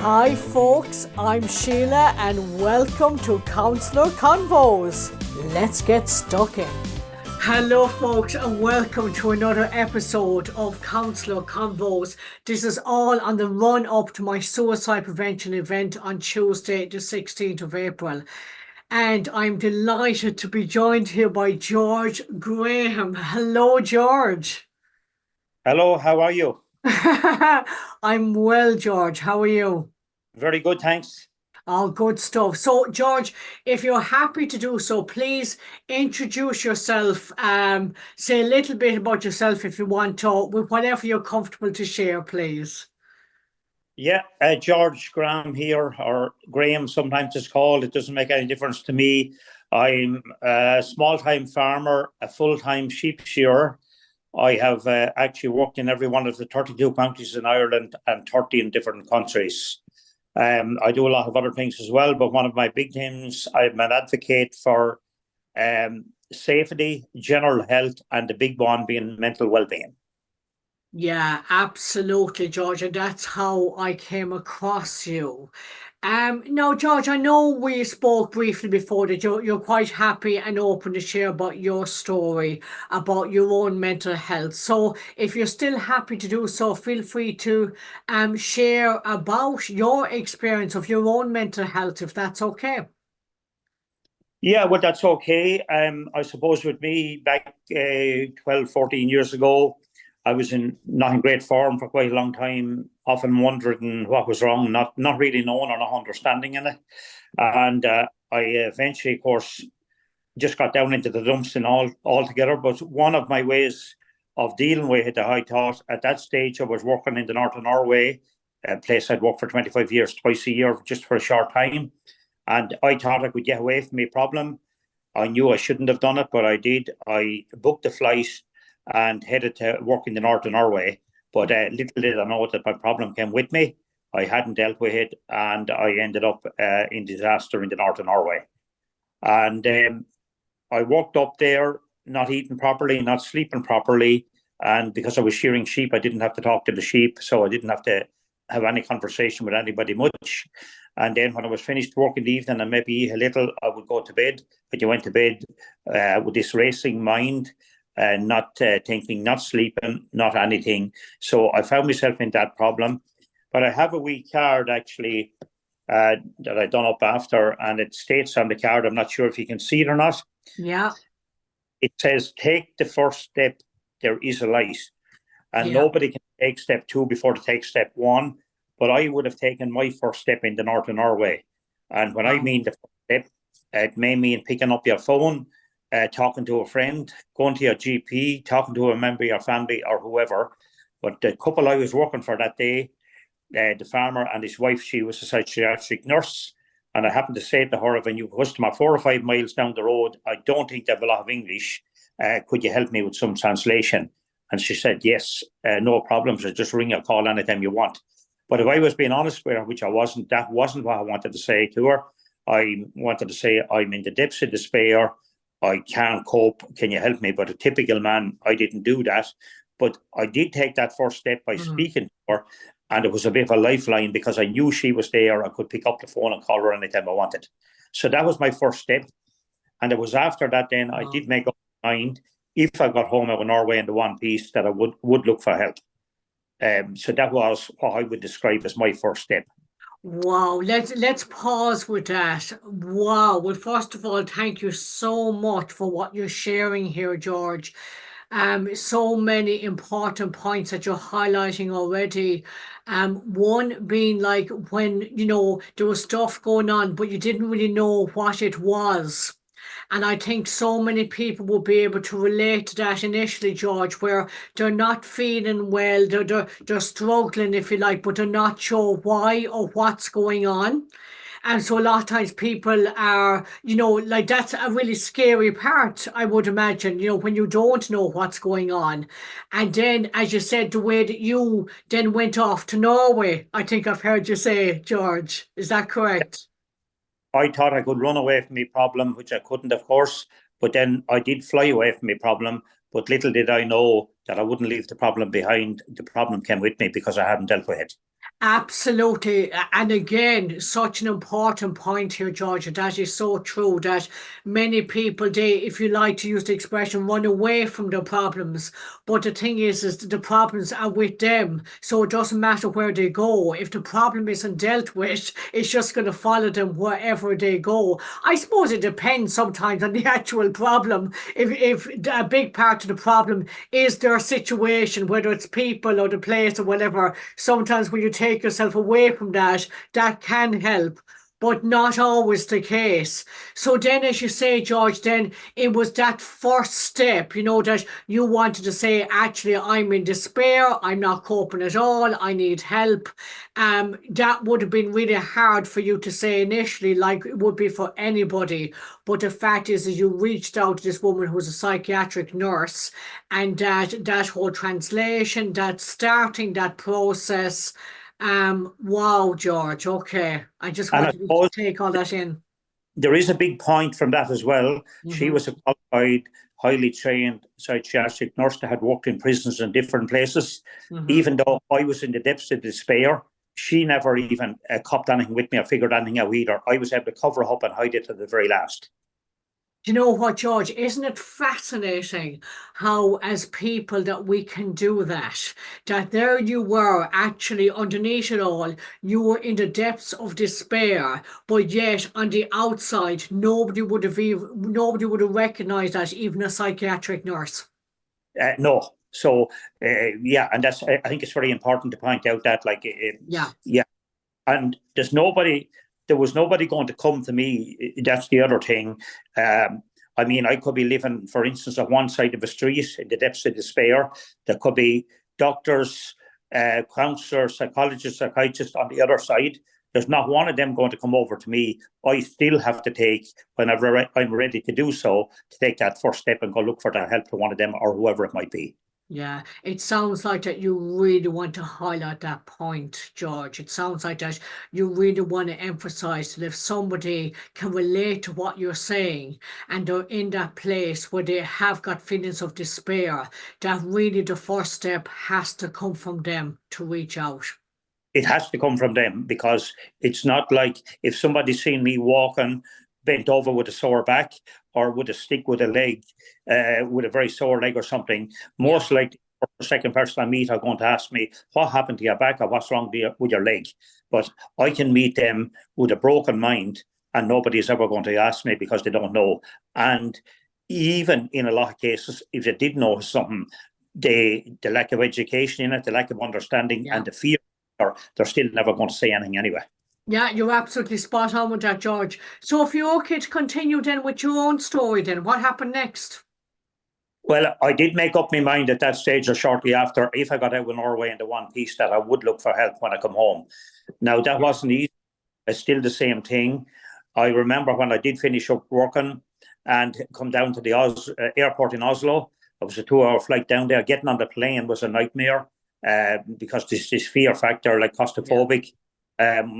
Hi folks, I'm Sheila and welcome to Counsellor Convos. Let's get stuck in. Hello folks and welcome to another episode of Counsellor Convos. This is all on the run up to my suicide prevention event on Tuesday the 16th of April. And I'm delighted to be joined here by George Graham. Hello George. Hello, how are you? I'm well, George. How are you? Very good, thanks. Oh, good stuff. So, George, if you're happy to do so, please introduce yourself. Say a little bit about yourself if you want to, with whatever you're comfortable to share, please. Yeah, George Graham here, or Graham sometimes it's called. It doesn't make any difference to me. I'm a small-time farmer, a full-time sheep shearer. I have actually worked in every one of the 32 counties in Ireland and 30 in different countries. I do a lot of other things as well, but one of my big things, I'm an advocate for safety, general health, and the big one being mental well-being. Yeah, absolutely, George, and that's how I came across you. Now, George, I know we spoke briefly before that you're quite happy and open to share about your story, about your own mental health. So, if you're still happy to do so, feel free to share about your experience of your own mental health, if that's okay. Yeah, well, that's okay. I suppose with me back 12, 14 years ago, I was not in great form for quite a long time, often wondering what was wrong, not really knowing or not understanding in it. And I eventually, of course, just got down into the dumps and altogether. But one of my ways of dealing with it, I thought at that stage I was working in the north of Norway, a place I'd worked for 25 years, twice a year, just for a short time. And I thought I could get away from my problem. I knew I shouldn't have done it, but I did. I booked the flight and headed to work in the north of Norway. But little did I know that my problem came with me. I hadn't dealt with it, and I ended up in disaster in the north of Norway. And I walked up there, not eating properly, not sleeping properly. And because I was shearing sheep, I didn't have to talk to the sheep. So I didn't have to have any conversation with anybody much. And then when I was finished work in the evening and maybe eat a little, I would go to bed. But you went to bed with this racing mind, not thinking, not sleeping, not anything. So I found myself in that problem. But I have a wee card actually that I done up after, and it states on the card, I'm not sure if you can see it or not. Yeah. It says, take the first step, there is a light. And nobody can take step 2 before they take step 1. But I would have taken my first step in the north of Norway. And when I mean the first step, it may mean picking up your phone, talking to a friend, going to your GP, talking to a member of your family or whoever. But the couple I was working for that day, the farmer and his wife, she was a psychiatric nurse. And I happened to say to her, if a new customer 4 or 5 miles down the road, I don't think they have a lot of English. Could you help me with some translation? And she said, yes, no problems. Just ring or call anytime you want. But if I was being honest with her, which I wasn't, that wasn't what I wanted to say to her. I wanted to say, I'm in the depths of despair. I can't cope. Can you help me? But a typical man, I didn't do that. But I did take that first step by speaking to her. And it was a bit of a lifeline because I knew she was there. I could pick up the phone and call her anytime I wanted. So that was my first step. And it was after that then I did make up my mind, if I got home out of Norway in the one piece, that I would look for help. So that was what I would describe as my first step. Wow, let's pause with that. Wow. Well, first of all, thank you so much for what you're sharing here, George. So many important points that you're highlighting already. One being like when, there was stuff going on, but you didn't really know what it was. And I think so many people will be able to relate to that initially, George, where they're not feeling well, they're struggling, if you like, but they're not sure why or what's going on. And so a lot of times people are, like that's a really scary part, I would imagine, when you don't know what's going on. And then, as you said, the way that you then went off to Norway, I think I've heard you say, George, is that correct? I thought I could run away from my problem, which I couldn't, of course. But then I did fly away from my problem. But little did I know that I wouldn't leave the problem behind. The problem came with me because I hadn't dealt with it. Absolutely. And again, such an important point here, Georgia. That is so true that many people, they, if you like to use the expression, run away from their problems. But the thing is the problems are with them. So it doesn't matter where they go. If the problem isn't dealt with, it's just going to follow them wherever they go. I suppose it depends sometimes on the actual problem. If a big part of the problem is their situation, whether it's people or the place or whatever, sometimes when you take yourself away from that, that can help, but not always the case. So then, as you say, George, then it was that first step, that you wanted to say, actually, I'm in despair, I'm not coping at all, I need help. That would have been really hard for you to say initially, like it would be for anybody. But the fact is you reached out to this woman who was a psychiatric nurse, and that whole translation, that starting that process. Wow, George. Okay. I just And I wanted you to suppose take all that in. there is a big point from that as well. She Hmm. was a qualified, highly trained psychiatric nurse that had worked in prisons in different places. Hmm. Even though I was in the depths of despair, she never even copped anything with me or figured anything out either. I was able to cover up and hide it to the very last. Do you know what, George? Isn't it fascinating how, as people, that we can do that? That there you were, actually, underneath it all, you were in the depths of despair, but yet on the outside, nobody would have recognized that, even a psychiatric nurse. No. So, yeah, and that's, I think it's very important to point out that, like, Yeah. yeah, and there was nobody going to come to me. That's the other thing. I mean, I could be living, for instance, at one side of the street in the depths of despair. There could be doctors, counselors, psychologists, psychiatrists on the other side. There's not one of them going to come over to me. I still have to take, whenever I'm ready to do so, to take that first step and go look for that help to one of them or whoever it might be. Yeah, it sounds like that you really want to highlight that point, George. It sounds like that you really want to emphasize that if somebody can relate to what you're saying and they're in that place where they have got feelings of despair, that really the first step has to come from them to reach out. It has to come from them, because it's not like if somebody's seen me walking bent over with a sore back or with a stick with a leg, with a very sore leg or something, Yeah, most likely the second person I meet are going to ask me, what happened to your back or what's wrong with your leg? But I can meet them with a broken mind and nobody's ever going to ask me because they don't know. And even in a lot of cases, if they did know something, the lack of education in it, the lack of understanding, yeah. and the fear, they're still never going to say anything anyway. Yeah, you're absolutely spot on with that, George. So if you're okay to continue then with your own story, then what happened next? Well, I did make up my mind at that stage or shortly after, if I got out of Norway in the one piece, that I would look for help when I come home. Now, that Yeah, wasn't easy. It's still the same thing. I remember when I did finish up working and come down to the airport in Oslo. It was a 2 hour flight down there. Getting on the plane was a nightmare, because this fear factor, like yeah, claustrophobic.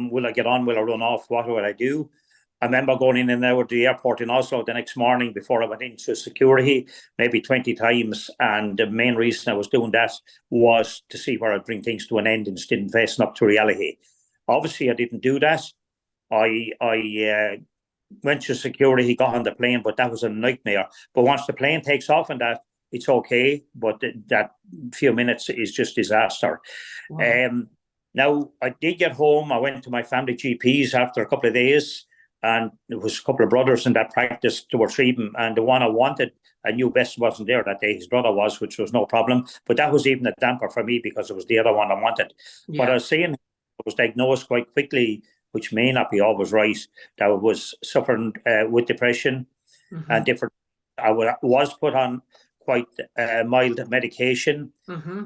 Will I get on? Will I run off? What will I do? I remember going in and out of the airport in Oslo the next morning before I went into security, maybe 20 times. And the main reason I was doing that was to see where I'd bring things to an end instead of facing up to reality. Obviously, I didn't do that. I went to security, got on the plane, but that was a nightmare. But once the plane takes off and that, it's okay. But that few minutes is just disaster. wow. Um, Now, I did get home. I went to my family GPs after a couple of days, and there was a couple of brothers in that practice to treat him. And the one I wanted, I knew best wasn't there that day. His brother was, which was no problem. But that was even a damper for me because it was the other one I wanted. But I Yeah. was saying I was diagnosed quite quickly, which may not be always right, that I was suffering with depression Mm-hmm. and different. I was put on quite mild medication. Mm-hmm.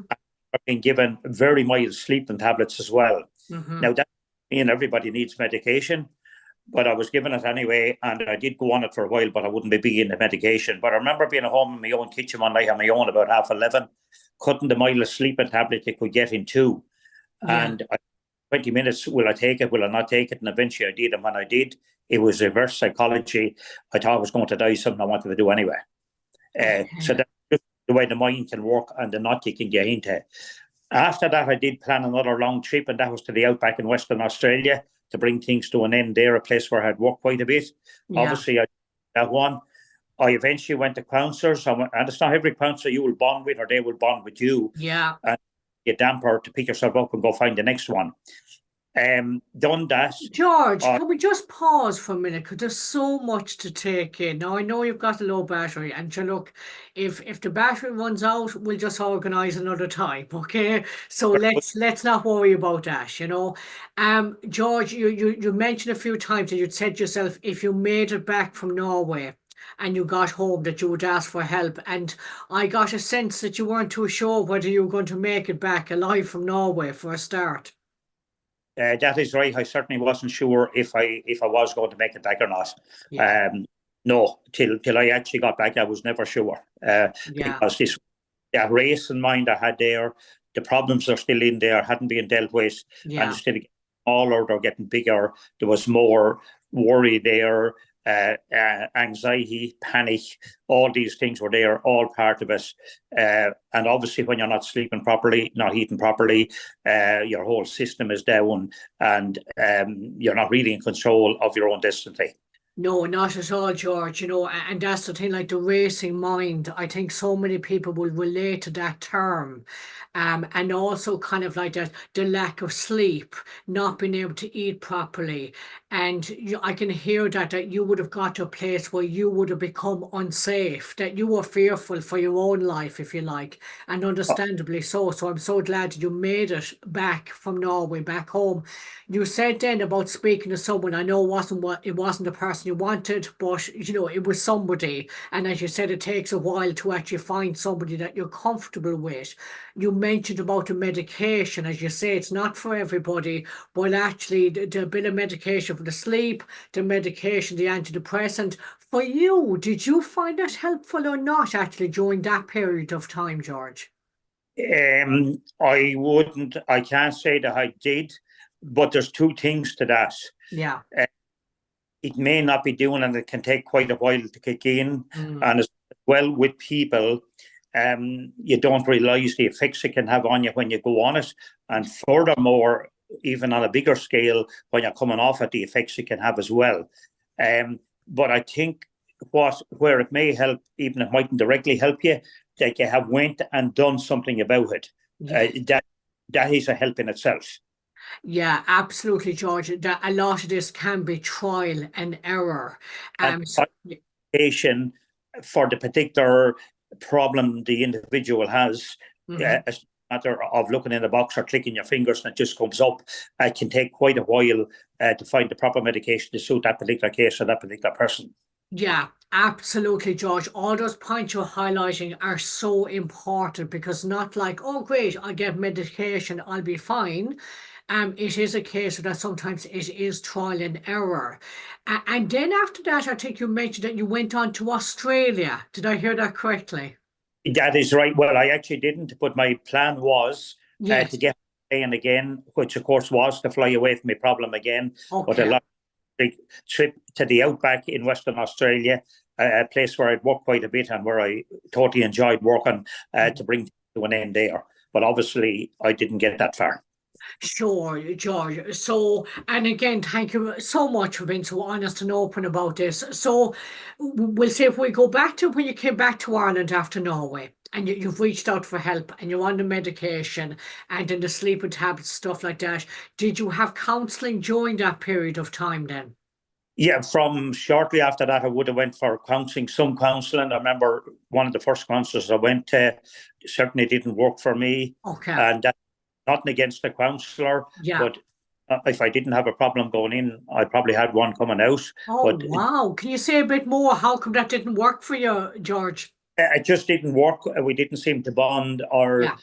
I've been given very mild sleeping tablets as well. Mm-hmm. Now, that mean everybody needs medication, but I was given it anyway, and I did go on it for a while, but I wouldn't be big into medication. But I remember being at home in my own kitchen one night on my own about 11:30, cutting the mildest sleeping tablet you could get in two. Yeah. And 20 minutes, will I take it? Will I not take it? And eventually I did. And when I did, it was reverse psychology. I thought I was going to die, something I wanted to do anyway. So Okay. that's just the way the mind can work and the knot you can get into. After that, I did plan another long trip, and that was to the outback in Western Australia to bring things to an end there, a place where I'd worked quite a bit. Yeah. Obviously, I did that one. I eventually went to counsellors, and it's not every counsellor you will bond with or they will bond with you. Yeah. And you damper to pick yourself up and go find the next one. Done that. George, can we just pause for a minute? Because there's so much to take in. Now, I know you've got a low battery, and look, if the battery runs out, we'll just organise another time, okay? So let's not worry about that, you know. George, you mentioned a few times that you'd said yourself if you made it back from Norway and you got home that you would ask for help, and I got a sense that you weren't too sure whether you were going to make it back alive from Norway for a start. That is right. I certainly wasn't sure if I was going to make it back or not. Yeah. No, till I actually got back, I was never sure. Yeah. Because that race in mind I had there, the problems are still in there, hadn't been dealt with, and Yeah. instead of getting smaller, they're getting bigger. There was more worry there, anxiety, panic, all these things were there, all part of it. And obviously, when you're not sleeping properly, not eating properly, your whole system is down, and you're not really in control of your own destiny. No, not at all, George. You know, and that's the thing, like the racing mind. I think so many people will relate to that term. And also kind of like that, the lack of sleep, not being able to eat properly. And I can hear that you would have got to a place where you would have become unsafe, that you were fearful for your own life, if you like, and understandably so. So I'm so glad that you made it back from Norway, back home. You said then about speaking to someone. I know it wasn't the person you wanted, but you know it was somebody. And as you said, it takes a while to actually find somebody that you're comfortable with. You mentioned about the medication, as you say, it's not for everybody, but actually the bit of medication for the sleep, the medication, the antidepressant. For you, did you find that helpful or not actually during that period of time, George? I can't say that I did, but there's two things to that. Yeah. It may not be doing, and it can take quite a while to kick in. Mm. And as well with people, you don't realise the effects it can have on you when you go on it. And furthermore, even on a bigger scale, when you're coming off it, the effects it can have as well. But I think where it may help, even if it mightn't directly help you, that you have went and done something about it. Yeah. That is a help in itself. Yeah, absolutely, George. That a lot of this can be trial and error. And So, patient for the particular problem the individual has, mhm. it's a matter of looking in the box or clicking your fingers and it just comes up. It can take quite a while to find the proper medication to suit that particular case or that particular person. Yeah, absolutely, George. All those points you're highlighting are so important because not like, oh, great, I get medication, I'll be fine. It is a case that sometimes it is trial and error. And then after that, I think you mentioned that you went on to Australia. Did I hear that correctly? That is right. Well, I actually didn't, but my plan was to Yes. get playing again, which of course was to fly away from my problem again. But a Okay. lot big trip to the outback in Western Australia, a place where I'd worked quite a bit and where I totally enjoyed working to bring to an end there. But obviously, I didn't get that far. Sure, George. So, and again, thank you so much for being so honest and open about this. So, we'll say if we go back to when you came back to Ireland after Norway and you've reached out for help and you're on the medication and in the sleeping tablets, stuff like that, did you have counselling during that period of time then? Yeah, from shortly after that, I would have went for counselling, some counselling. I remember one of the first counsellors I went to certainly didn't work for me, Okay. and that's nothing against the counsellor, Yeah. but if I didn't have a problem going in, I probably had one coming out. Oh, But wow. Can you say a bit more? How come that didn't work for you, George? it just didn't work. We didn't seem to bond, or Yeah.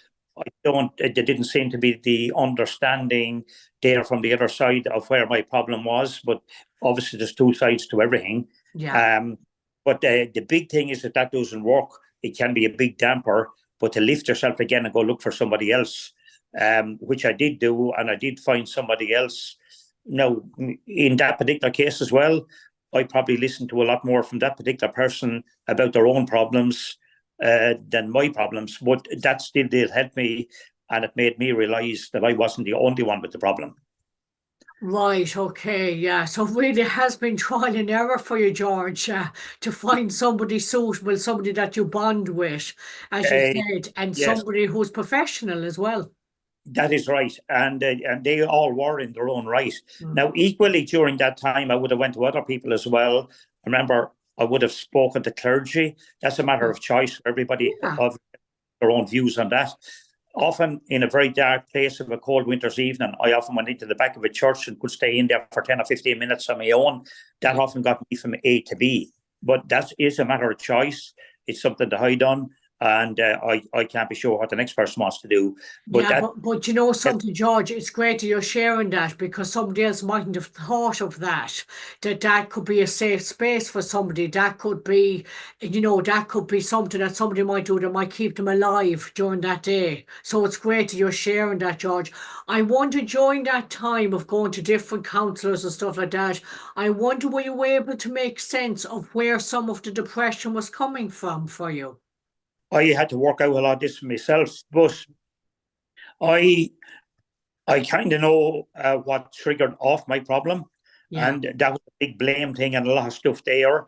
there didn't seem to be the understanding there from the other side of where my problem was. But obviously, there's two sides to everything. Yeah. Um, but the big thing is that doesn't work. It can be a big damper, but to lift yourself again and go look for somebody else, which I did do, and I did find somebody else. Now, in that particular case as well, I probably listened to a lot more from that particular person about their own problems than my problems, but that still did help me. and it made me realise that I wasn't the only one with the problem. Right, okay, yeah. So it really has been trial and error for you, George, to find somebody suitable, somebody that you bond with, as you Uh, said, and yes, somebody who's professional as well. that is right, and they all were in their own right. Mm. Now, equally during that time, I would have went to other people as well. I remember I would have spoken to clergy. That's a matter of choice for everybody Yeah, of their own views on that. Often in a very dark place of a cold winter's evening, I often went into the back of a church and could stay in there for 10 or 15 minutes on my own. That yeah. often got me from A to B. But that is a matter of choice. It's something that I done, and I can't be sure what the next person wants to do. But Yeah, that, but you know that something, George, it's great that you're sharing that because somebody else mightn't have thought of that. That could be a safe space for somebody. That could be, that could be something that somebody might do that might keep them alive during that day. So it's great that you're sharing that, George. I wonder during that time of going to different counsellors and stuff like that, I wonder were you able to make sense of where some of the depression was coming from for you? I had to work out a lot of this for myself. But I I kind of know what triggered off my problem, Yeah, and that was a big blame thing and a lot of stuff there.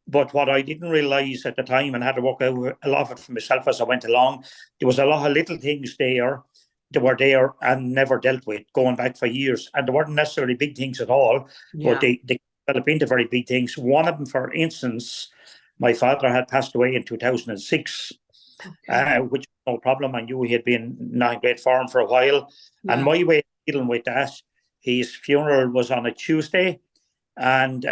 But what I didn't realize at the time, and had to work out a lot of it for myself as I went along, there was a lot of little things there that were there and never dealt with, going back for years. And they weren't necessarily big things at all, but yeah. they developed into very big things. One of them, for instance, my father had passed away in 2006, Okay. which was no problem. I knew he had been not in great form for a while. And Yeah. my way of dealing with that, his funeral was on a Tuesday, and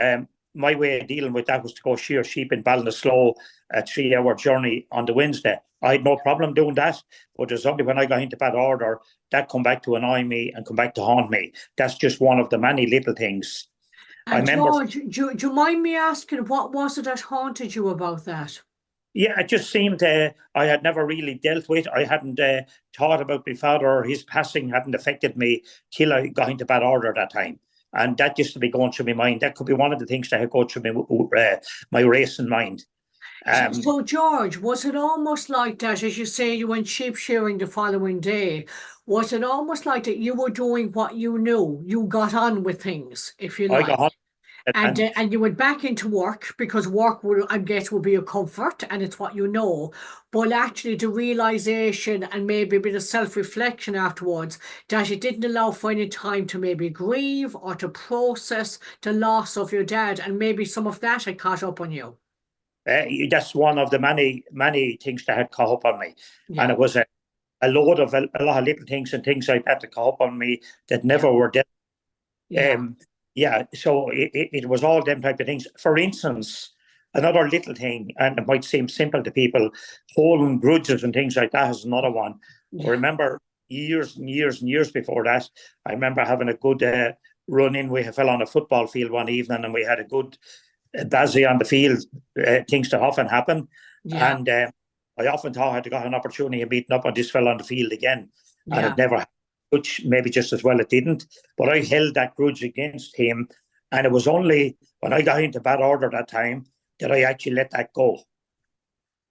my way of dealing with that was to go shear sheep in Ballinasloe, a 3 hour journey on the Wednesday. I had no problem doing that, but it's only when I got into bad order that come back to annoy me and come back to haunt me. That's just one of the many little things. I And remember, George, do you mind me asking what was it that haunted you about that? yeah, it just seemed I had never really dealt with. I hadn't thought about my father or his passing hadn't affected me till I got into bad order that time. And that used to be going through my mind. That could be one of the things that had go through my racing mind. So, Um, so George, was it almost like that, as you say, you went sheep shearing the following day? Was it almost like that you were doing what you knew? You got on with things, if you I like. got on and And you went back into work because work would, I guess, would be a comfort and it's what you know. But actually, the realization and maybe a bit of self-reflection afterwards that it didn't allow for any time to maybe grieve or to process the loss of your dad, and maybe some of that had caught up on you. that's one of the many things that had caught up on me. And Yeah, it was a load of a lot of little things and things like that caught up on me that yeah, never were dealt. yeah, Yeah, so it was all them type of things. For instance, another little thing, and it might seem simple to people, holding grudges and things like that is another one. I yeah, remember years and years and years before that, I remember having a good run in. We fell on a football field one evening and we had a good Bazzy on the field. Things that often happen. yeah, And I often thought I had got an opportunity of meeting up on this fella on the field again. And yeah. it never happened, which maybe just as well it didn't. But I held that grudge against him. And it was only when I got into bad order that time that I actually let that go.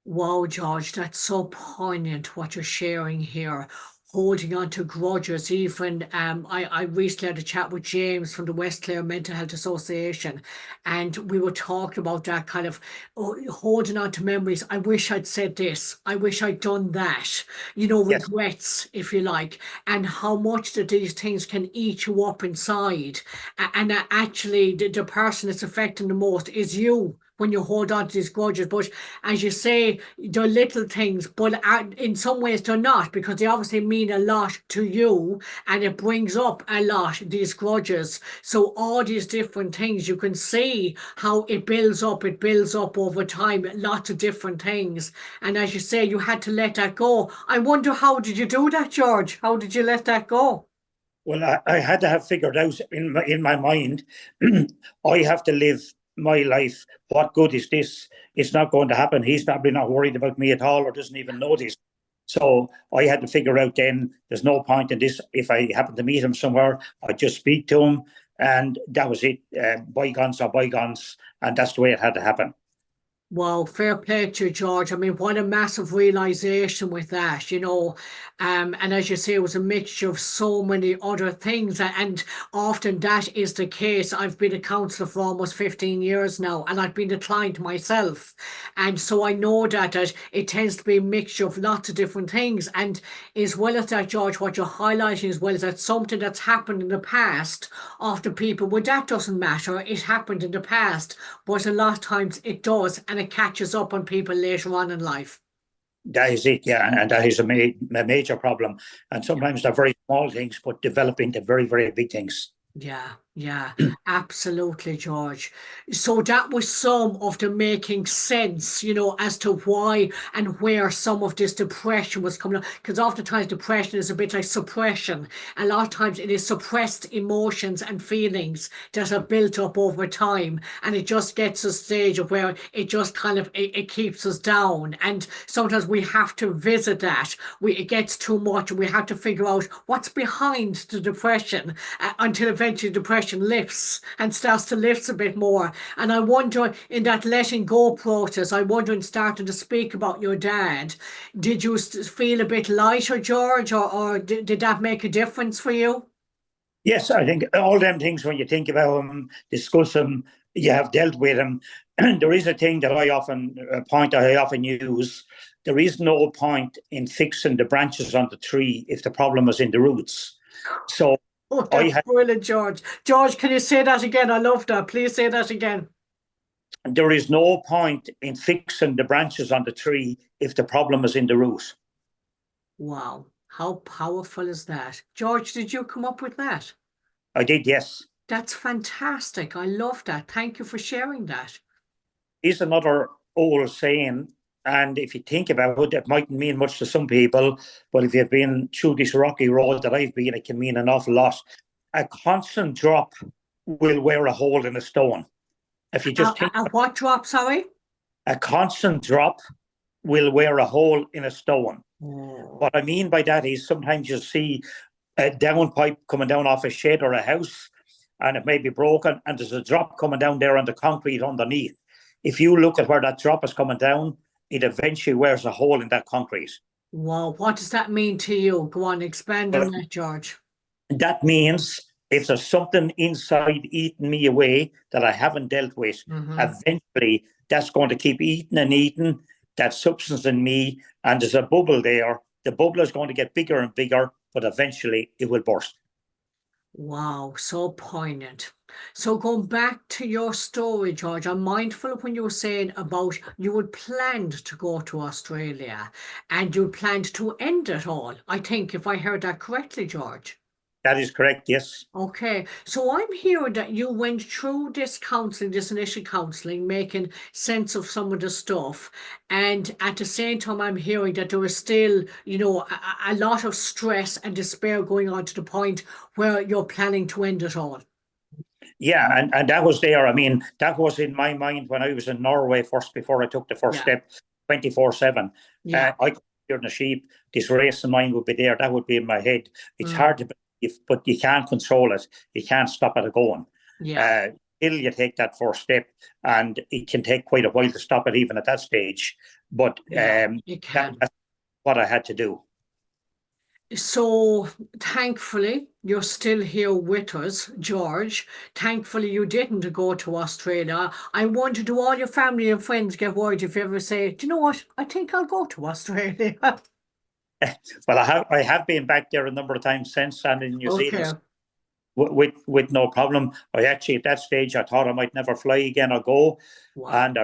Wow, George, that's so poignant what you're sharing here. Holding on to grudges, even I recently had a chat with James from the West Clare Mental Health Association, and we were talking about that kind of holding on to memories. I wish I'd said this. I wish I'd done that. Yes. Regrets, if you like, and how much that these things can eat you up inside. And actually, the person that's affecting the most is you when you hold on to these grudges. But as you say, they're little things, but in some ways they're not because they obviously mean a lot to you and it brings up a lot, these grudges. So, all these different things, you can see how it builds up over time, lots of different things. And as you say, you had to let that go. I wonder how did you do that, George? How did you let that go? Well, I had to have figured out in my mind, I have to live my life. What good is this? It's not going to happen. He's probably not worried about me at all or doesn't even know this. So I had to figure out then there's no point in this. If I happen to meet him somewhere, I'd just speak to him. And that was it. Bygones are bygones. And that's the way it had to happen. Wow, fair play to you, George. I mean, what a massive realization with that, and as you say, it was a mixture of so many other things, and often that is the case. I've been a counsellor for almost 15 years now, and I've been a client myself, and so I know that it tends to be a mixture of lots of different things. And as well as that, George, what you're highlighting as well is that something that's happened in the past, often people, well, that doesn't matter. It happened in the past, but a lot of times it does, and it catches up on people later on in life. That is it, yeah, and that is a major problem. And Yeah. sometimes they're very small things, but develop into very, very big things. Yeah, yeah, absolutely, George. So that was some of the making sense, as to why and where some of this depression was coming up. Because oftentimes depression is a bit like suppression. A lot of times it is suppressed emotions and feelings that are built up over time. And it just gets to a stage of where it just kind of it keeps us down. And sometimes we have to visit that. It gets too much, and we have to figure out what's behind the depression until eventually depression lifts and starts to lift a bit more. And I wonder, in that letting go process, I wonder, in starting to speak about your dad, did you feel a bit lighter, George, or did that make a difference for you? Yes, I think all them things, when you think about them, discuss them, you have dealt with them. There is a thing that a point that I often use. There is no point in fixing the branches on the tree if the problem is in the roots. So Oh, I that's had, brilliant, George. George, can you say that again? I love that. Please say that again. there is no point in fixing the branches on the tree if the problem is in the root. Wow. How powerful is that? George, did you come up with that? I did, yes. That's fantastic. I love that. Thank you for sharing that. Is another old saying, and if you think about it, it mightn't mean much to some people, but if you've been through this rocky road that I've been, it can mean an awful lot. A constant drop will wear a hole in a stone. If you just think, What drop, sorry? a constant drop will wear a hole in a stone. Oh. What I mean by that is sometimes you see a downpipe coming down off a shed or a house, and it may be broken, and there's a drop coming down there on the concrete underneath. If you look at where that drop is coming down, it eventually wears a hole in that concrete. Wow, what does that mean to you? Go on, expand on But that, George. that means if there's something inside eating me away that I haven't dealt with, Hmm. eventually that's going to keep eating and eating that substance in me, and there's a bubble there. The bubble is going to get bigger and bigger, but eventually it will burst. Wow, so poignant. So going back to your story, George, I'm mindful of when you were saying about you had planned to go to Australia and you planned to end it all. I think if I heard that correctly, George. That is correct, yes. Okay, so I'm hearing that you went through this counseling, this initial counseling, making sense of some of the stuff. And at the same time, I'm hearing that there was still, a lot of stress and despair going on to the point where you're planning to end it all. Yeah, and that was there. I mean, that was in my mind when I was in Norway first, before I took the first Yeah, step, 24/7. yeah, I could hear the sheep, this race of mine would be there, that would be in my head. It's mm, hard to believe, but you can't control it. You can't stop it going. yeah, Uh, Till you take that first step, and it can take quite a while to stop it, even at that stage. But yeah, it can. that's what I had to do. So thankfully, you're still here with us, George. Thankfully, you didn't go to Australia. I wonder, do all your family and friends get worried if you ever say, do you know what? I think I'll go to Australia. Well, I have been back there a number of times since, and in New Zealand Okay. with no problem. I actually, at that stage, I thought I might never fly again or go, Wow. and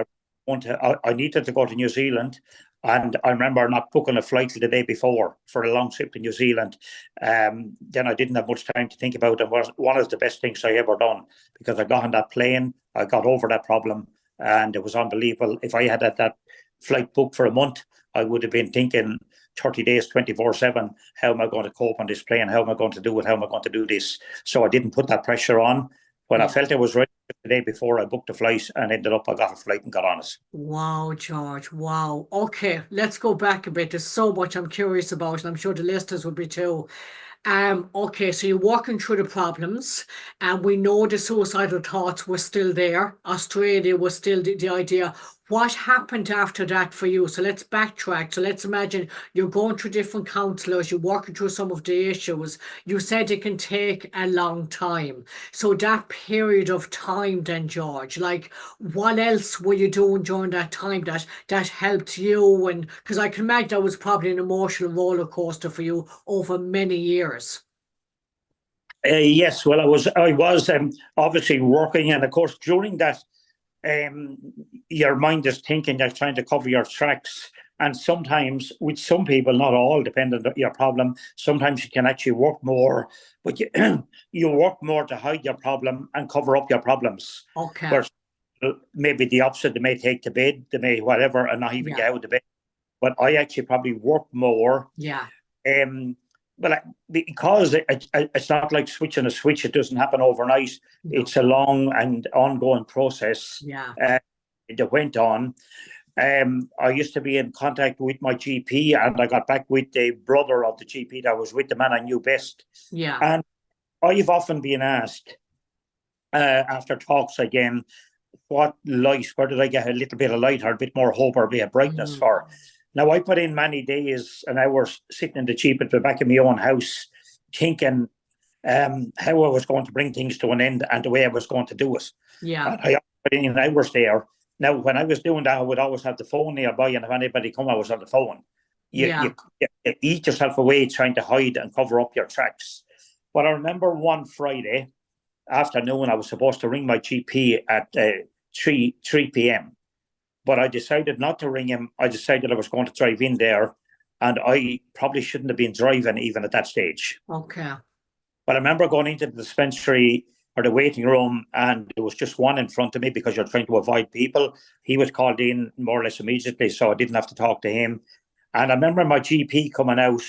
I needed to go to New Zealand, and I remember not booking a flight the day before for a long trip to New Zealand. Then I didn't have much time to think about it. It was one of the best things I ever done, because I got on that plane, I got over that problem, and it was unbelievable. If I had that flight booked for a month, I would have been thinking 30 days, 24/7, how am I going to cope on this plane? How am I going to do it? How am I going to do this? So I didn't put that pressure on. When I Yeah. felt I was ready the day before, I booked a flight, and ended up I got a flight and got on it. Wow, George. Wow. Okay, let's go back a bit. There's so much I'm curious about, and I'm sure the listeners will be too. Okay, so you're walking through the problems, and we know the suicidal thoughts were still there. Australia was still the idea. what happened after that for you? So let's backtrack. So let's imagine you're going through different counselors, you're working through some of the issues. You said it can take a long time. So that period of time then, George, like what else were you doing during that time that helped you? And because I can imagine that was probably an emotional roller coaster for you over many years. Yes, well, I was obviously working, and of course during that, your mind is thinking, you're trying to cover your tracks, and sometimes with some people, not all, depending on your problem, sometimes you can actually work more, but you, you work more to hide your problem and cover up your problems. Okay. Where maybe the opposite, they may take to bed, they may whatever, and not even Yeah. get out of bed. But I actually probably work more. Yeah. Um, well, because it's not like switching a switch; it doesn't happen overnight. No. It's a long and ongoing process Yeah. that went on. I used to be in contact with my GP, and I got back with the brother of the GP that was with the man I knew best. Yeah. And I've often been asked after talks again, what light, where did I get a little bit of light or a bit more hope or a bit of brightness Mm. for? Now, I put in many days and hours sitting in the Jeep at the back of my own house, thinking how I was going to bring things to an end and the way I was going to do it. Yeah. And I put in hours there. Now, when I was doing that, I would always have the phone nearby, and if anybody come, I was on the phone. Yeah. You eat yourself away trying to hide and cover up your tracks. But I remember one Friday afternoon, I was supposed to ring my GP at 3 p.m. But I decided not to ring him. I decided I was going to drive in there, and I probably shouldn't have been driving even at that stage. Okay. But I remember going into the dispensary or the waiting room, and there was just one in front of me because you're trying to avoid people. He was called in more or less immediately, so I didn't have to talk to him. And I remember my GP coming out,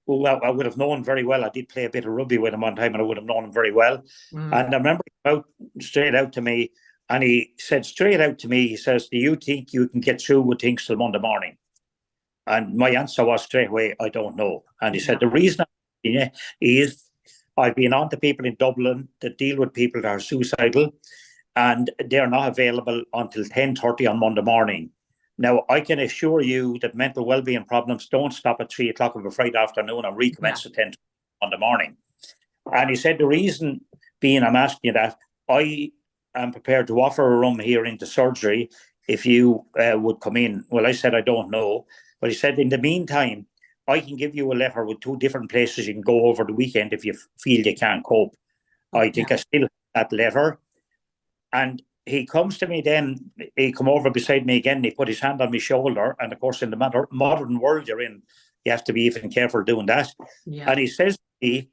who I would have known very well. I did play a bit of rugby with him one time, and I would have known him very well. Mm. And I remember he came out straight out to me, and he said straight out to me, he says, "Do you think you can get through with things till Monday morning?" And my answer was straight away, "I don't know." And he Yeah. said, "The reason is I've been on to people in Dublin that deal with people that are suicidal, and they're not available until 10:30 on Monday morning. Now, I can assure you that mental well-being problems don't stop at 3 o'clock of a Friday afternoon and Yeah. recommence at 10 on the morning." And he said, the reason being I'm asking you that, I am prepared to offer a room here into surgery if you would come in. Well, I said, I don't know. But he said, in the meantime, I can give you a letter with 2 different places you can go over the weekend if you feel you can't cope. I Okay. think I still have that letter. And he comes to me then, he come over beside me again, he put his hand on my shoulder. And of course, in the modern world you're in, you have to be even careful doing that. Yeah. And he says to me,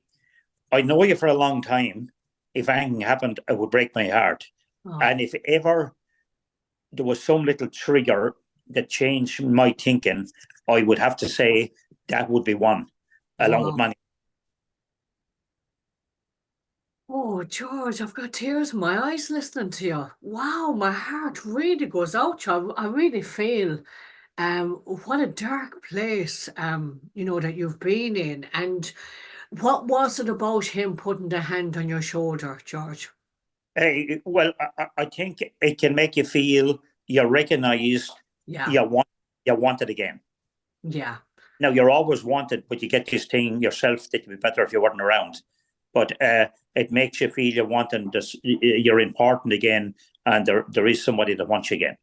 "I know you for a long time. If anything happened, it would break my heart. Oh. And if ever there was some little trigger that changed my thinking, I would have to say that would be one, along with Wow. money." Oh, George, I've got tears in my eyes listening to you. Wow, my heart really goes out to you. I really feel what a dark place that you've been in. And what was it about him putting the hand on your shoulder, George? Well, I think it can make you feel you're recognised, Yeah. you're wanted again. Yeah. Now, you're always wanted, but you get this thing yourself that would be better if you weren't around. But it makes you feel you're wanted, you're important again, and there is somebody that wants you again.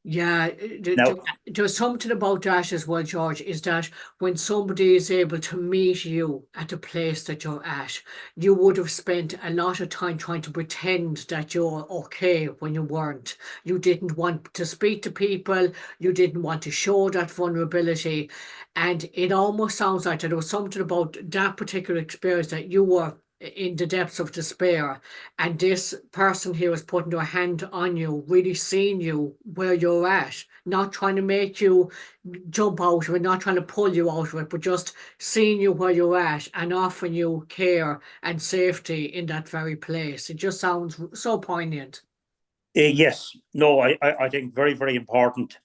Yeah, Now, there's something about that as well, George, is that when somebody is able to meet you at the place that you're at, you would have spent a lot of time trying to pretend that you're okay when you weren't. You didn't want to speak to people, you didn't want to show that vulnerability. And it almost sounds like there was something about that particular experience that you were in the depths of despair, and this person here is putting their hand on you, really seeing you where you're at, not trying to make you jump out of it, not trying to pull you out of it, but just seeing you where you're at and offering you care and safety in that very place. It just sounds so poignant. yes, no, I think very, very important.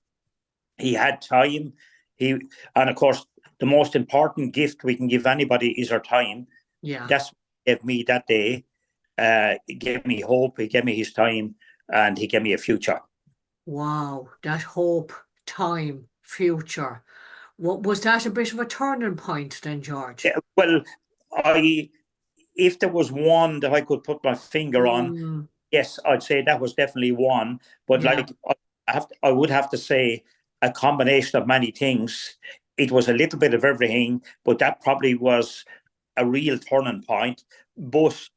He had time. And of course, the most important gift we can give anybody is our time. Yeah. That's what he gave me that day. He gave me hope. He gave me his time, and he gave me a future. Wow, that hope, time, future. What was that a bit of a turning point then, George? Well, I if there was one that I could put my finger on, Mm, yes, I'd say that was definitely one. But yeah, like I would have to say a combination of many things. It was a little bit of everything, but that probably was a real turning point. But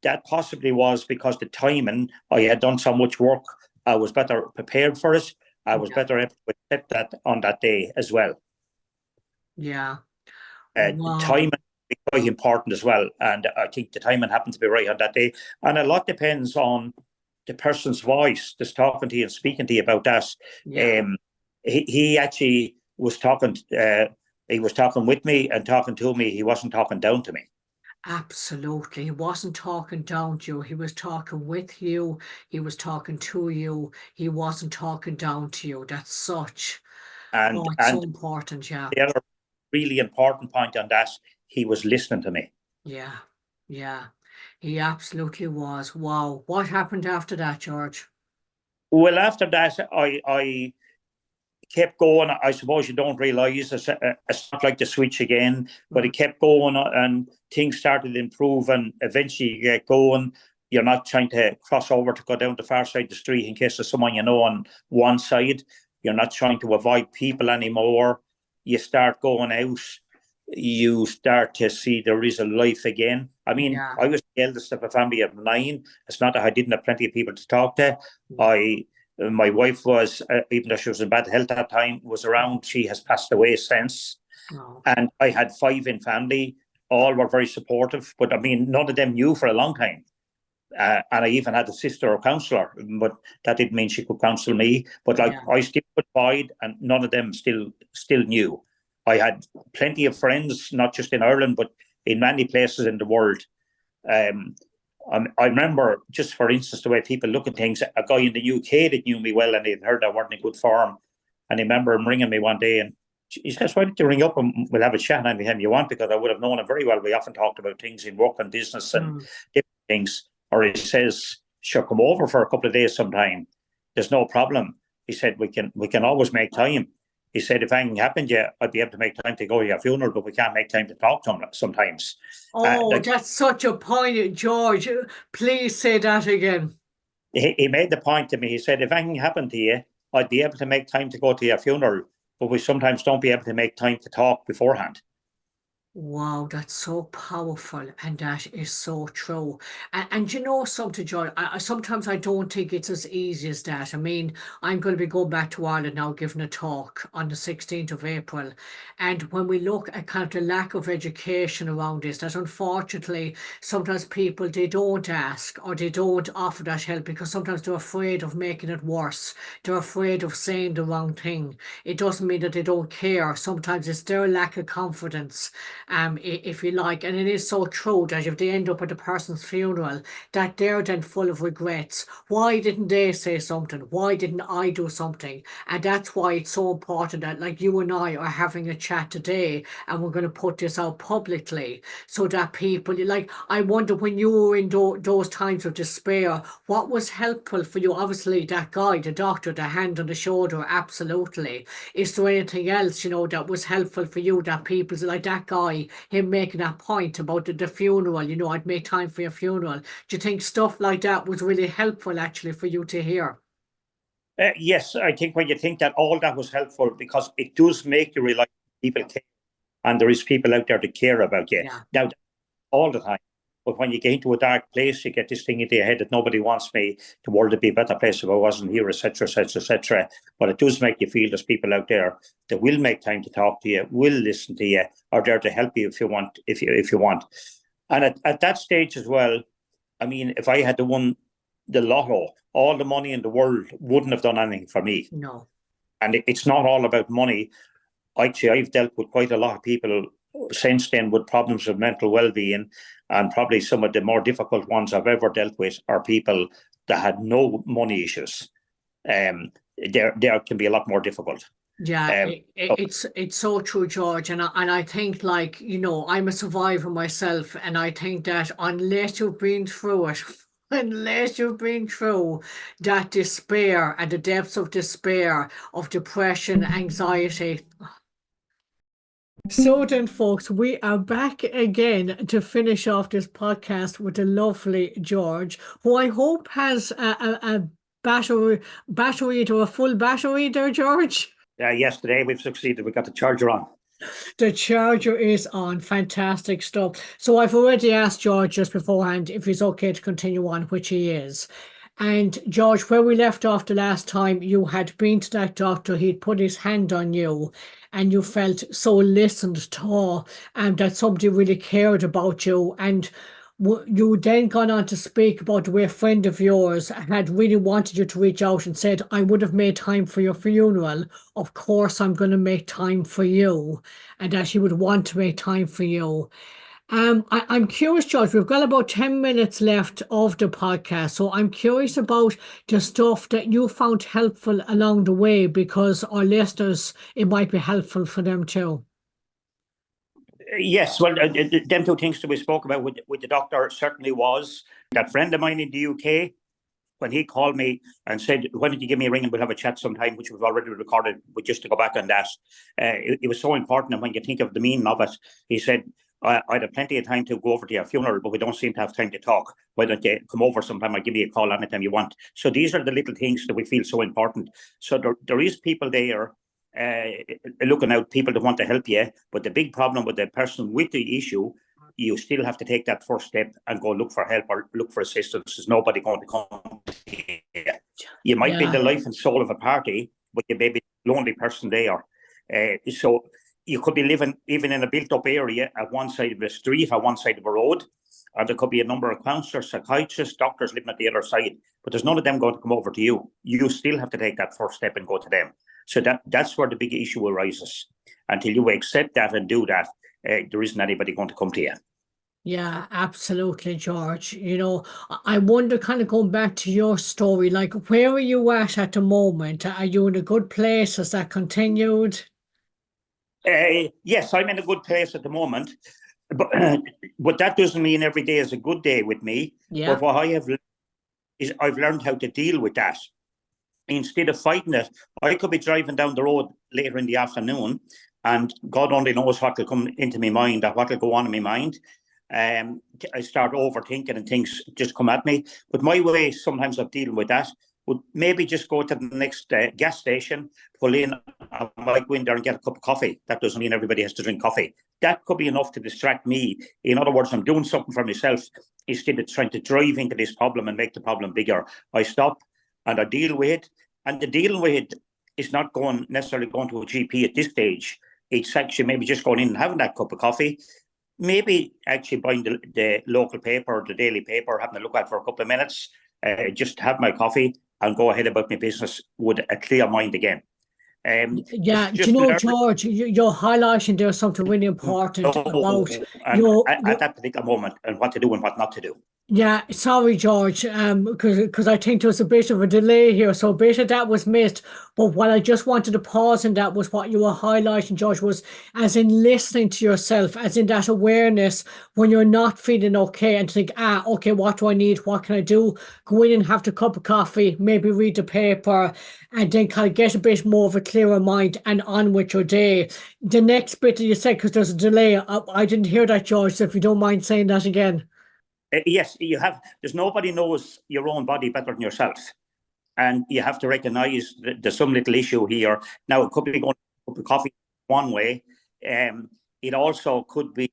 that possibly was because the timing, I had done so much work, I was better prepared for it. I was yeah, better able to accept that on that day as well. yeah. The Wow. timing is quite important as well, and I think the timing happened to be right on that day. And a lot depends on the person's voice that's talking to you and speaking to you about that. Yeah, Um, he actually was talking. He was talking with me and talking to me. He wasn't talking down to me. absolutely. He wasn't talking down to you. He was talking with you. He was talking to you. He wasn't talking down to you. That's such, And oh, it's so and important. Yeah, the other really important point on that, he was listening to me. yeah, yeah. He absolutely was. Wow. What happened after that, George? Well, after that, I kept going. I suppose you don't realize it's not like the switch again, but Mm, it kept going and things started to improve. And eventually you get going. You're not trying to cross over to go down the far side of the street in case there's someone you know on one side. You're not trying to avoid people anymore. You start going out. You start to see there is a life again. I mean, yeah, I was the eldest of a family of nine. It's not that I didn't have plenty of people to talk to. yeah. I My wife was, even though she was in bad health at that time, was around. She has passed away since. Oh, And I had five in family. All were very supportive, but I mean, none of them knew for a long time. And I even had a sister or counsellor, but that didn't mean she could counsel me. But like yeah, I still could abide, and none of them still knew. I had plenty of friends, not just in Ireland, but in many places in the world. Um, I remember, just for instance, the way people look at things. A guy in the UK that knew me well, and he'd heard I weren't in good form, and I remember him ringing me one day, and he says, "Why don't you ring up and we'll have a chat anytime you want?" Because I would have known him very well. We often talked about things in work and business and mm, different things. Or he says, "Sure, come over for a couple of days sometime. There's no problem." He said, "We can always make time." He said, "If anything happened, yeah, I'd be able to make time to go to your funeral, but we can't make time to talk to him sometimes." oh, Like that's such a point, George. Please say that again. he made the point to me. He said, "If anything happened to you, I'd be able to make time to go to your funeral, but we sometimes don't be able to make time to talk beforehand." Wow, that's so powerful, and that is so true. And you know something, Joy, sometimes I don't think it's as easy as that. I mean, I'm going to be going back to Ireland now, giving a talk on the 16th of April. And when we look at kind of the lack of education around this, that unfortunately sometimes people they don't ask or they don't offer that help because sometimes they're afraid of making it worse. They're afraid of saying the wrong thing. It doesn't mean that they don't care. Sometimes it's their lack of confidence if you like. And it is so true that if they end up at the person's funeral, that they're then full of regrets. Why didn't they say something? Why didn't I do something? And that's why it's so important that, like you and I are having a chat today, and we're going to put this out publicly so that people, like, I wonder when you were in those times of despair, what was helpful for you? Obviously, that guy, the doctor, the hand on the shoulder, absolutely. Is there anything else, that was helpful for you that people like that guy, him making that point about the funeral, I'd make time for your funeral. Do you think stuff like that was really helpful actually for you to hear? Yes, I think when you think that, all that was helpful because it does make you realize people care, and there is people out there that care about you. Yeah, Now, all the time. But when you get into a dark place, you get this thing into your head that nobody wants me. The world would be a better place if I wasn't here, etc., etc., etc. But it does make you feel there's people out there that will make time to talk to you, will listen to you, are there to help you if you want, if you want. And at that stage as well, I mean, if I had won the lotto, all the money in the world wouldn't have done anything for me. no. And it's not all about money. Actually, I've dealt with quite a lot of people since then with problems of mental well-being, and probably some of the more difficult ones I've ever dealt with are people that had no money issues. There can be a lot more difficult. Yeah, Um, so, it's so true, George, and I think, like, I'm a survivor myself, and I think that unless you've been through it, unless you've been through that despair and the depths of despair, of depression, anxiety. So then, folks, we are back again to finish off this podcast with the lovely George, who I hope has a battery or a full battery there, George. Yesterday we've succeeded. We got the charger on. The charger is on. Fantastic stuff. So I've already asked George just beforehand if he's okay to continue on, which he is. And George, where we left off the last time, you had been to that doctor, he'd put his hand on you, and you felt so listened to, and that somebody really cared about you. And you then gone on to speak about the way a friend of yours had really wanted you to reach out and said, I would have made time for your funeral. Of course, I'm going to make time for you. And that she would want to make time for you. I'm curious, George, we've got about 10 minutes left of the podcast. So I'm curious about the stuff that you found helpful along the way, because our listeners, it might be helpful for them too. Yes, well, them two things that we spoke about with the doctor certainly was that friend of mine in the UK, when he called me and said, why don't you give me a ring and we'll have a chat sometime, which we've already recorded, but just to go back on that, it was so important. And when you think of the meaning of it, he said, I'd have plenty of time to go over to your funeral, but we don't seem to have time to talk. Why don't you come over sometime? I'll give you a call anytime you want. So these are the little things that we feel so important. So there is people there looking out, people that want to help you. But the big problem with the person with the issue, you still have to take that first step and go look for help or look for assistance. There's nobody going to come to you. You might be the life and soul of a party, but you may be the lonely person there. So you could be living even in a built-up area at one side of the street or one side of a road, or there could be a number of counsellors, psychiatrists, doctors living at the other side, but there's none of them going to come over to you. You still have to take that first step and go to them. So that's where the big issue arises. Until you accept that and do that, there isn't anybody going to come to you. Yeah, absolutely, George. You know, I wonder, kind of going back to your story, like, where are you at the moment? Are you in a good place? Has that continued? Yes, I'm in a good place at the moment, but that doesn't mean every day is a good day with me. Yeah. But what I have is I've learned how to deal with that. Instead of fighting it, I could be driving down the road later in the afternoon, and God only knows what will come into my mind or what will go on in my mind. I start overthinking and things just come at me. But my way sometimes of dealing with that would maybe just go to the next gas station, pull in, I might go in there and get a cup of coffee. That doesn't mean everybody has to drink coffee. That could be enough to distract me. In other words, I'm doing something for myself instead of trying to drive into this problem and make the problem bigger. I stop and I deal with it. And the deal with it is not necessarily going to a GP at this stage. It's actually maybe just going in and having that cup of coffee. Maybe actually buying the local paper or the daily paper, having a look at it for a couple of minutes, just have my coffee and go ahead about my business with a clear mind again. Yeah, do you know, George, you're highlighting there's something really important about at that particular moment and what to do and what not to do. Yeah, sorry, George, because I think there was a bit of a delay here, so a bit of that was missed. But what I just wanted to pause in that was what you were highlighting, George, was as in listening to yourself, as in that awareness when you're not feeling okay and think, okay, what do I need? What can I do? Go in and have the cup of coffee, maybe read the paper, and then kind of get a bit more of a clearer mind and on with your day. The next bit that you said, because there's a delay, I didn't hear that, George, so if you don't mind saying that again. Yes, you have. There's nobody knows your own body better than yourself, and you have to recognise that there's some little issue here. Now, it could be going to coffee one way. It also could be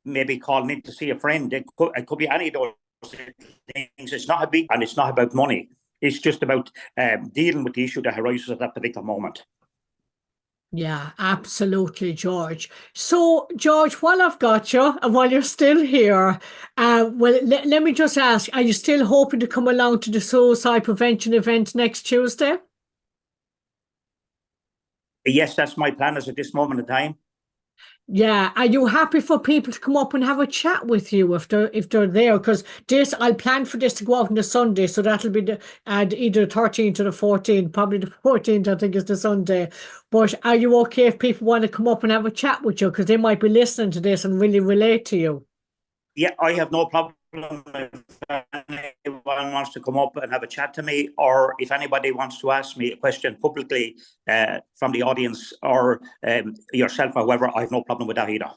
maybe calling in to see a friend. It could be any of those things. It's not a big, and it's not about money. It's just about dealing with the issue that arises at that particular moment. Yeah, absolutely, George. So, George, while I've got you and while you're still here, let me just ask, are you still hoping to come along to the suicide prevention event next Tuesday? Yes, that's my plan as at this moment in time. Yeah, are you happy for people to come up and have a chat with you if they're there? Because I'll plan for this to go out on the Sunday, so that'll be either the 13th or the 14th. Probably the 14th, I think, is the Sunday. But are you okay if people want to come up and have a chat with you? Because they might be listening to this and really relate to you. Yeah, I have no problem if anyone wants to come up and have a chat to me, or if anybody wants to ask me a question publicly from the audience, or yourself or whoever, I have no problem with that either.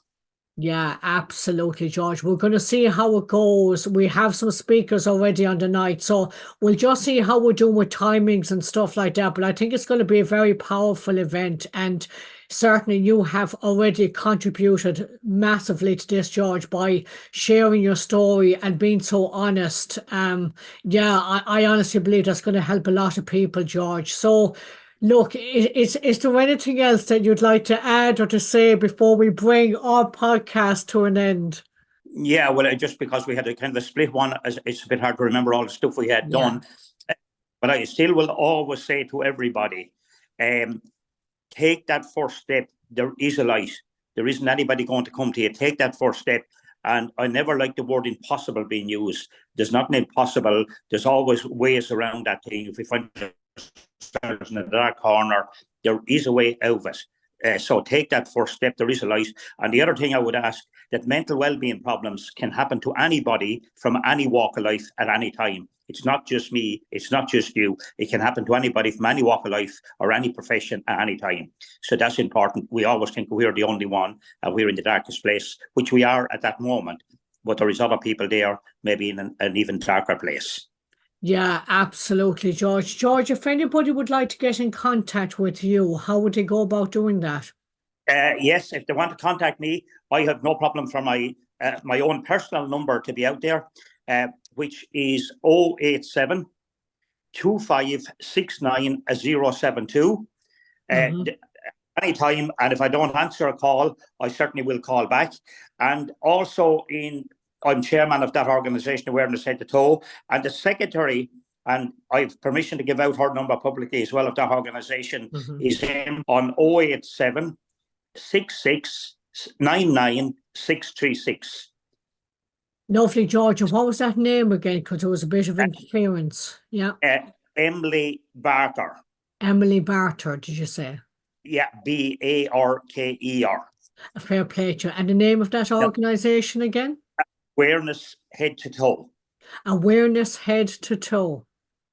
Yeah, absolutely, George. We're going to see how it goes. We have some speakers already on the night, so we'll just see how we're doing with timings and stuff like that. But I think it's going to be a very powerful event, and certainly you have already contributed massively to this, George, by sharing your story and being so honest. Yeah, I honestly believe that's going to help a lot of people, George. So, look, is there anything else that you'd like to add or to say before we bring our podcast to an end? Yeah, well, just because we had a kind of a split one, it's a bit hard to remember all the stuff we had done. But I still will always say to everybody, take that first step. There is a light. There isn't anybody going to come to you. Take that first step. And I never like the word impossible being used. There's nothing impossible. There's always ways around that thing. If we find ourselves in a dark corner, there is a way out of it. So take that first step. There is a light. And the other thing I would ask, that mental well-being problems can happen to anybody from any walk of life at any time. It's not just me. It's not just you. It can happen to anybody from any walk of life or any profession at any time. So that's important. We always think we're the only one and we're in the darkest place, which we are at that moment. But there is other people there, maybe in an even darker place. Yeah, absolutely, George. George, if anybody would like to get in contact with you, how would they go about doing that? Yes, if they want to contact me, I have no problem for my own personal number to be out there, which is 087 2569 072. Anytime, and if I don't answer a call, I certainly will call back. And also, I'm chairman of that organisation, Awareness Head to Toe, and the secretary, and I have permission to give out her number publicly as well of that organisation, is on 087 66 99 636. Lovely, George. And what was that name again? Because there was a bit of interference. Yeah. Emily Barker. Emily Barter, did you say? Yeah, Barker. Fair play to you. And the name of that organisation again? Awareness Head to Toe. Awareness Head to Toe.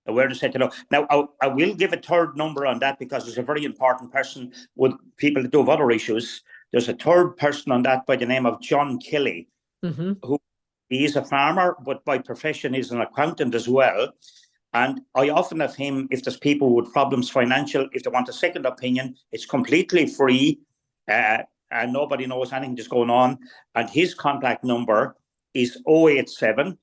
Awareness Head to Toe. Now, I will give a third number on that because there's a very important person with people that do have other issues. There's a third person on that by the name of John Kelly, who he is a farmer, but by profession is an accountant as well. And I often have him, if there's people with problems financial, if they want a second opinion, it's completely free and nobody knows anything that's going on. And his contact number is 087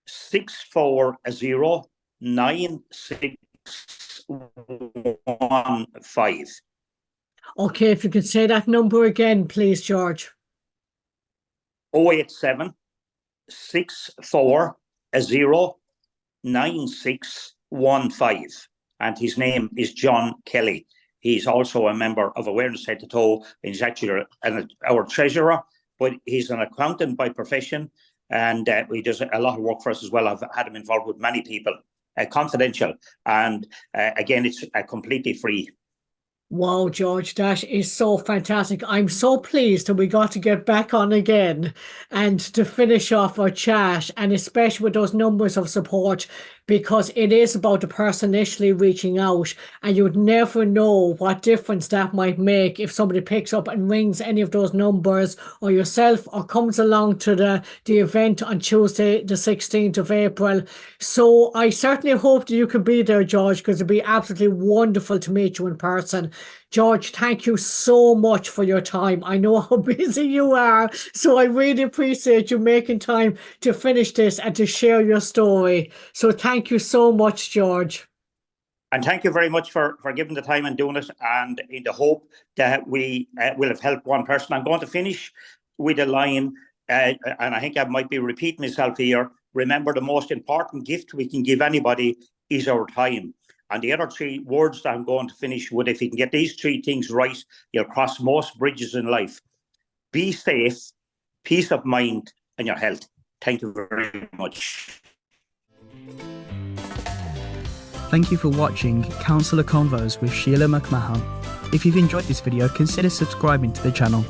640 9615. Okay, if you could say that number again, please, George. 087 640 9615. And his name is John Kelly. He's also a member of Awareness Head to Toe. He's actually our treasurer, but he's an accountant by profession. And he does a lot of work for us as well. I've had him involved with many people, confidential. And again, it's completely free. Wow, George, that is so fantastic. I'm so pleased that we got to get back on again and to finish off our chat, and especially with those numbers of support, because it is about the person initially reaching out, and you would never know what difference that might make if somebody picks up and rings any of those numbers, or yourself, or comes along to the event on Tuesday, the 16th of April. So I certainly hope that you could be there, George, because it'd be absolutely wonderful to meet you in person. George, thank you so much for your time. I know how busy you are, so I really appreciate you making time to finish this and to share your story. So thank you so much, George. And thank you very much for giving the time and doing it, and in the hope that we will have helped one person. I'm going to finish with a line, and I think I might be repeating myself here. Remember, the most important gift we can give anybody is our time. And the other three words that I'm going to finish with, if you can get these three things right, you'll cross most bridges in life. Be safe, peace of mind, and your health. Thank you very much. Thank you for watching Counsellor Convos with Sheila McMahon. If you've enjoyed this video, consider subscribing to the channel.